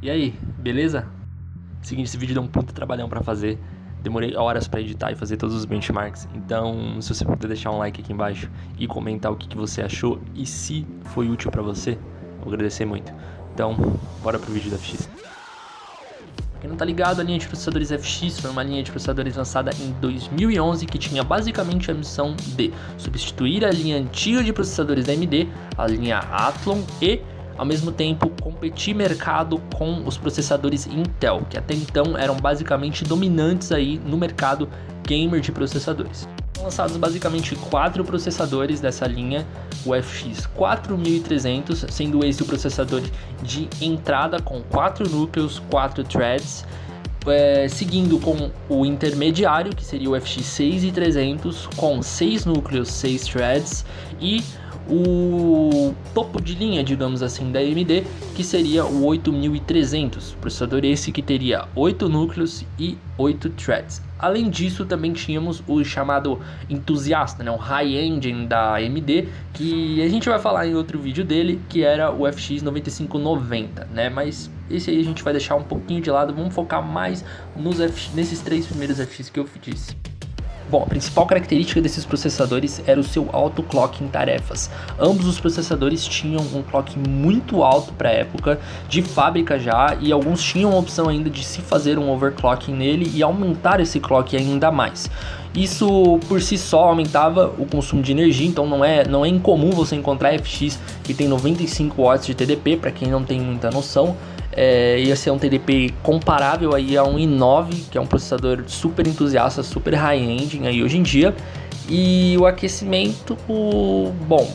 E aí, beleza? Seguinte, esse vídeo deu um puta trabalhão pra fazer. Demorei horas pra editar e fazer todos os benchmarks. Então, se você puder deixar um like aqui embaixo e comentar o que você achou e se foi útil pra você, eu vou agradecer muito. Então, bora pro vídeo da FX. Pra quem não tá ligado, a linha de processadores FX foi uma linha de processadores lançada em 2011 que tinha basicamente a missão de substituir a linha antiga de processadores da AMD, a linha Athlon, e ao mesmo tempo competir mercado com os processadores Intel, que até então eram basicamente dominantes aí no mercado gamer de processadores. Foram lançados basicamente 4 processadores dessa linha, o FX 4300, sendo esse o processador de entrada com 4 núcleos, 4 threads, seguindo com o intermediário, que seria o FX 6300, com 6 núcleos, 6 threads, e o topo de linha, digamos assim, da AMD, que seria o 8300, processador esse que teria 8 núcleos e 8 threads. Além disso, também tínhamos o chamado entusiasta, né, o High Engine da AMD, que a gente vai falar em outro vídeo dele, que era o FX 9590, né, mas esse aí a gente vai deixar um pouquinho de lado, vamos focar mais nesses 3 primeiros FX que eu disse. Bom, a principal característica desses processadores era o seu alto clock em tarefas. Ambos os processadores tinham um clock muito alto para a época, de fábrica já, e alguns tinham a opção ainda de se fazer um overclocking nele e aumentar esse clock ainda mais. Isso por si só aumentava o consumo de energia, então não é incomum você encontrar FX que tem 95 watts de TDP, para quem não tem muita noção. Ia ser um TDP comparável aí a um i9, que é um processador super entusiasta, super high-end aí hoje em dia. E o aquecimento, bom,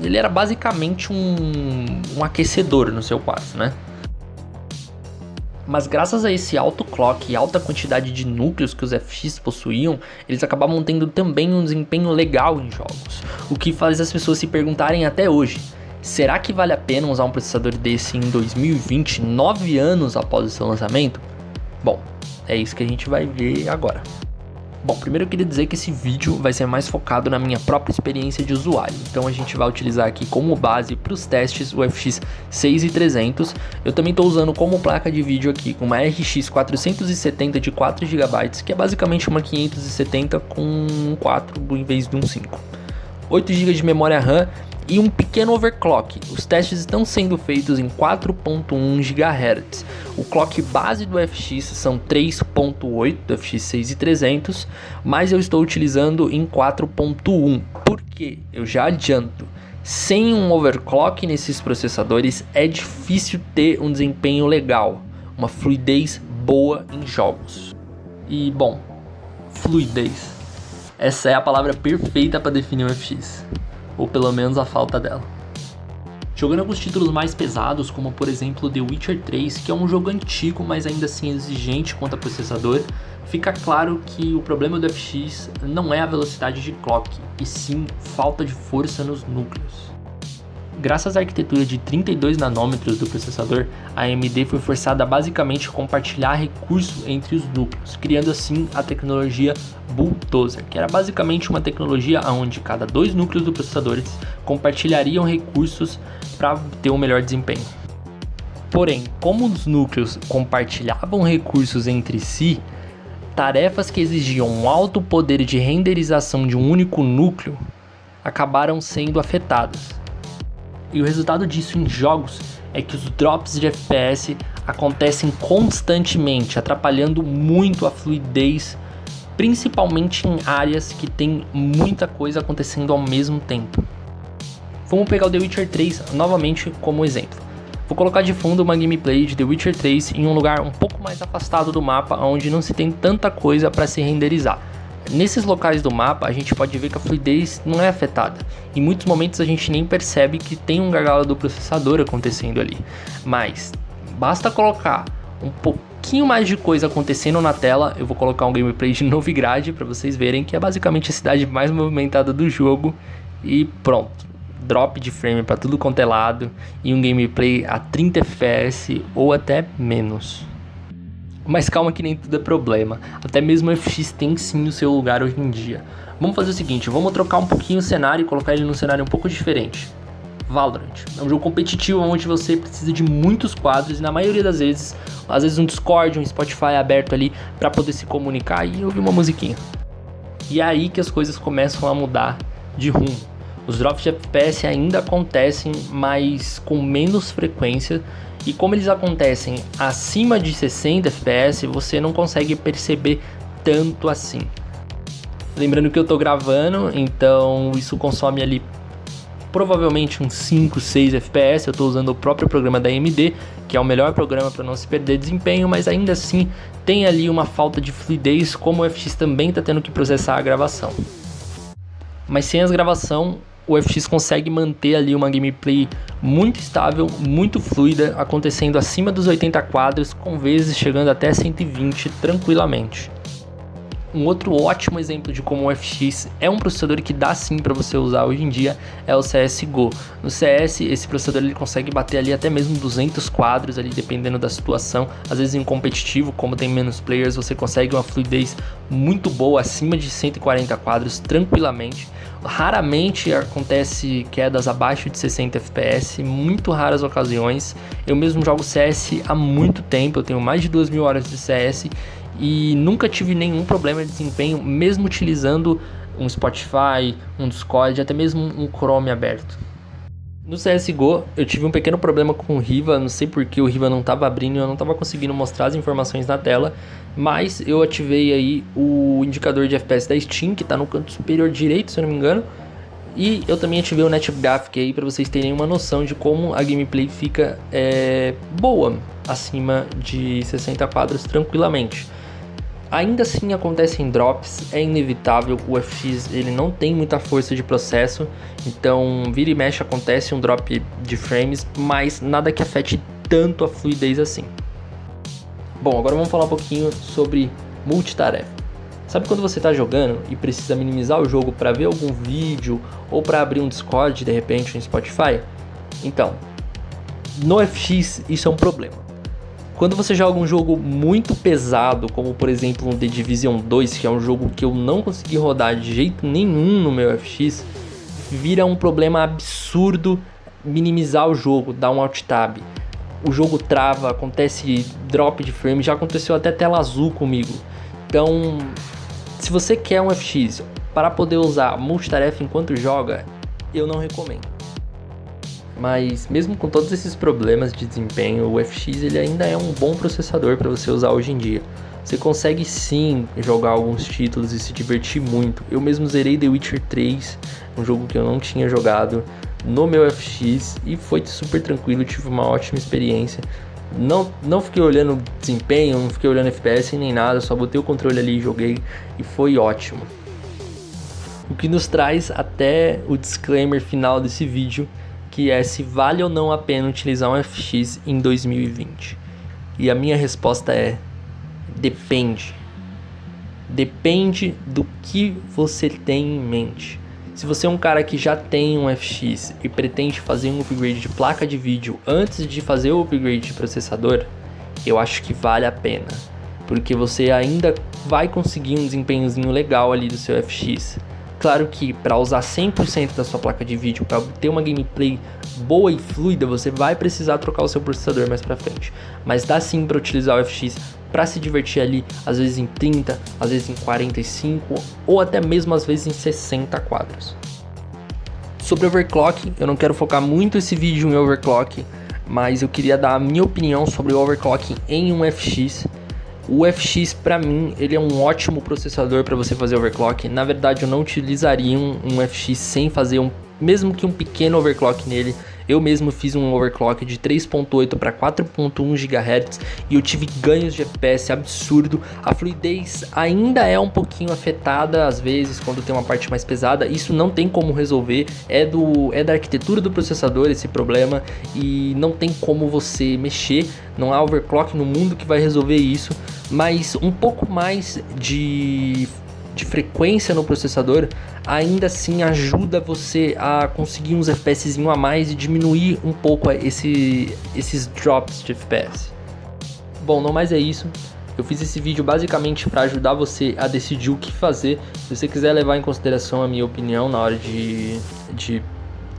ele era basicamente um aquecedor no seu quarto, né? Mas graças a esse alto clock e alta quantidade de núcleos que os FX possuíam, eles acabavam tendo também um desempenho legal em jogos, o que faz as pessoas se perguntarem até hoje: será que vale a pena usar um processador desse em 2020, 9 anos após o seu lançamento? Bom, é isso que a gente vai ver agora. Bom, primeiro eu queria dizer que esse vídeo vai ser mais focado na minha própria experiência de usuário. Então a gente vai utilizar aqui como base para os testes o FX 6300. Eu também estou usando como placa de vídeo aqui uma RX 470 de 4 GB, que é basicamente uma 570 com 4 em vez de um 5. 8 GB de memória RAM e um pequeno overclock. Os testes estão sendo feitos em 4.1 GHz. O clock base do FX são 3.8 do FX 6300, mas eu estou utilizando em 4.1. Por quê? Eu já adianto. Sem um overclock nesses processadores é difícil ter um desempenho legal, uma fluidez boa em jogos. E bom, fluidez. Essa é a palavra perfeita para definir o FX. Ou pelo menos a falta dela. Jogando alguns títulos mais pesados, como por exemplo The Witcher 3, que é um jogo antigo, mas ainda assim exigente quanto a processador, fica claro que o problema do FX não é a velocidade de clock, e sim falta de força nos núcleos. Graças à arquitetura de 32 nanômetros do processador, a AMD foi forçada a basicamente compartilhar recurso entre os núcleos, criando assim a tecnologia Bulldozer, que era basicamente uma tecnologia onde cada 2 núcleos do processador compartilhariam recursos para ter um melhor desempenho. Porém, como os núcleos compartilhavam recursos entre si, tarefas que exigiam um alto poder de renderização de um único núcleo acabaram sendo afetadas. E o resultado disso em jogos é que os drops de FPS acontecem constantemente, atrapalhando muito a fluidez, principalmente em áreas que tem muita coisa acontecendo ao mesmo tempo. Vamos pegar o The Witcher 3 novamente como exemplo. Vou colocar de fundo uma gameplay de The Witcher 3 em um lugar um pouco mais afastado do mapa, onde não se tem tanta coisa para se renderizar. Nesses locais do mapa a gente pode ver que a fluidez não é afetada. Em muitos momentos a gente nem percebe que tem um gargalo do processador acontecendo ali. Mas basta colocar um pouquinho mais de coisa acontecendo na tela. Eu vou colocar um gameplay de Novigrad para vocês verem, que é basicamente a cidade mais movimentada do jogo. E pronto, drop de frame para tudo quanto é lado e um gameplay a 30 FPS ou até menos. Mas calma que nem tudo é problema, até mesmo o FX tem sim o seu lugar hoje em dia. Vamos fazer o seguinte, vamos trocar um pouquinho o cenário e colocar ele num cenário um pouco diferente. Valorant. É um jogo competitivo onde você precisa de muitos quadros e na maioria das vezes, às vezes um Discord, um Spotify aberto ali para poder se comunicar e ouvir uma musiquinha. E é aí que as coisas começam a mudar de rumo. Os drops de FPS ainda acontecem, mas com menos frequência, e como eles acontecem acima de 60 FPS, você não consegue perceber tanto assim. Lembrando que eu tô gravando, então isso consome ali provavelmente uns 5, 6 FPS. Eu tô usando o próprio programa da AMD, que é o melhor programa para não se perder desempenho, mas ainda assim tem ali uma falta de fluidez, como o FX também tá tendo que processar a gravação. Mas sem as gravação, o FX consegue manter ali uma gameplay muito estável, muito fluida, acontecendo acima dos 80 quadros, com vezes chegando até 120 tranquilamente. Um outro ótimo exemplo de como o FX é um processador que dá sim para você usar hoje em dia é o CSGO. No CS, esse processador ele consegue bater ali até mesmo 200 quadros ali, dependendo da situação. Às vezes em competitivo, como tem menos players, você consegue uma fluidez muito boa, acima de 140 quadros tranquilamente. Raramente acontece quedas abaixo de 60 FPS, muito raras ocasiões. Eu mesmo jogo CS há muito tempo, eu tenho mais de 2.000 horas de CS e nunca tive nenhum problema de desempenho, mesmo utilizando um Spotify, um Discord, até mesmo um Chrome aberto. No CSGO, eu tive um pequeno problema com o Riva, não sei porque o Riva não estava abrindo e eu não estava conseguindo mostrar as informações na tela, mas eu ativei aí o indicador de FPS da Steam, que está no canto superior direito, se eu não me engano, e eu também ativei o NetGraphic aí para vocês terem uma noção de como a gameplay fica boa, acima de 60 quadros tranquilamente. Ainda assim acontecem drops, é inevitável, o FX ele não tem muita força de processo, então vira e mexe acontece um drop de frames, mas nada que afete tanto a fluidez assim. Bom, agora vamos falar um pouquinho sobre multitarefa. Sabe quando você está jogando e precisa minimizar o jogo para ver algum vídeo ou para abrir um Discord, de repente um Spotify? Então, no FX isso é um problema. Quando você joga um jogo muito pesado, como por exemplo um The Division 2, que é um jogo que eu não consegui rodar de jeito nenhum no meu FX, vira um problema absurdo minimizar o jogo, dar um Alt Tab. O jogo trava, acontece drop de frame, já aconteceu até tela azul comigo. Então, se você quer um FX para poder usar multitarefa enquanto joga, eu não recomendo. Mas mesmo com todos esses problemas de desempenho, o FX ele ainda é um bom processador para você usar hoje em dia. Você consegue sim jogar alguns títulos e se divertir muito. Eu mesmo zerei The Witcher 3, um jogo que eu não tinha jogado, no meu FX e foi super tranquilo, tive uma ótima experiência. Não fiquei olhando desempenho, não fiquei olhando FPS nem nada, só botei o controle ali e joguei e foi ótimo. O que nos traz até o disclaimer final desse vídeo, que é se vale ou não a pena utilizar um FX em 2020. E a minha resposta é: depende. Depende do que você tem em mente. Se você é um cara que já tem um FX e pretende fazer um upgrade de placa de vídeo antes de fazer o upgrade de processador, eu acho que vale a pena, porque você ainda vai conseguir um desempenhozinho legal ali do seu FX. Claro que para usar 100% da sua placa de vídeo, para ter uma gameplay boa e fluida, você vai precisar trocar o seu processador mais para frente. Mas dá sim para utilizar o FX para se divertir ali, às vezes em 30, às vezes em 45 ou até mesmo às vezes em 60 quadros. Sobre overclock, eu não quero focar muito esse vídeo em overclock, mas eu queria dar a minha opinião sobre o overclock em um FX. O FX para mim ele é um ótimo processador para você fazer overclock. Na verdade eu não utilizaria um FX sem fazer mesmo que um pequeno overclock nele. Eu mesmo fiz um overclock de 3.8 para 4.1 GHz e eu tive ganhos de FPS absurdo. A fluidez ainda é um pouquinho afetada às vezes quando tem uma parte mais pesada. Isso não tem como resolver, é da arquitetura do processador esse problema e não tem como você mexer. Não há overclock no mundo que vai resolver isso, mas um pouco mais de frequência no processador ainda assim ajuda você a conseguir uns FPS a mais e diminuir um pouco esses drops de FPS. Bom, não mais é isso. Eu fiz esse vídeo basicamente para ajudar você a decidir o que fazer. Se você quiser levar em consideração a minha opinião na hora de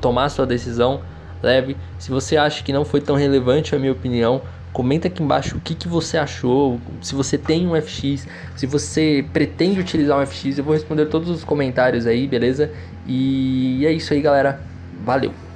tomar a sua decisão, leve. Se você acha que não foi tão relevante a minha opinião, comenta aqui embaixo o que você achou, se você tem um FX, se você pretende utilizar um FX, eu vou responder todos os comentários aí, beleza? E é isso aí, galera. Valeu!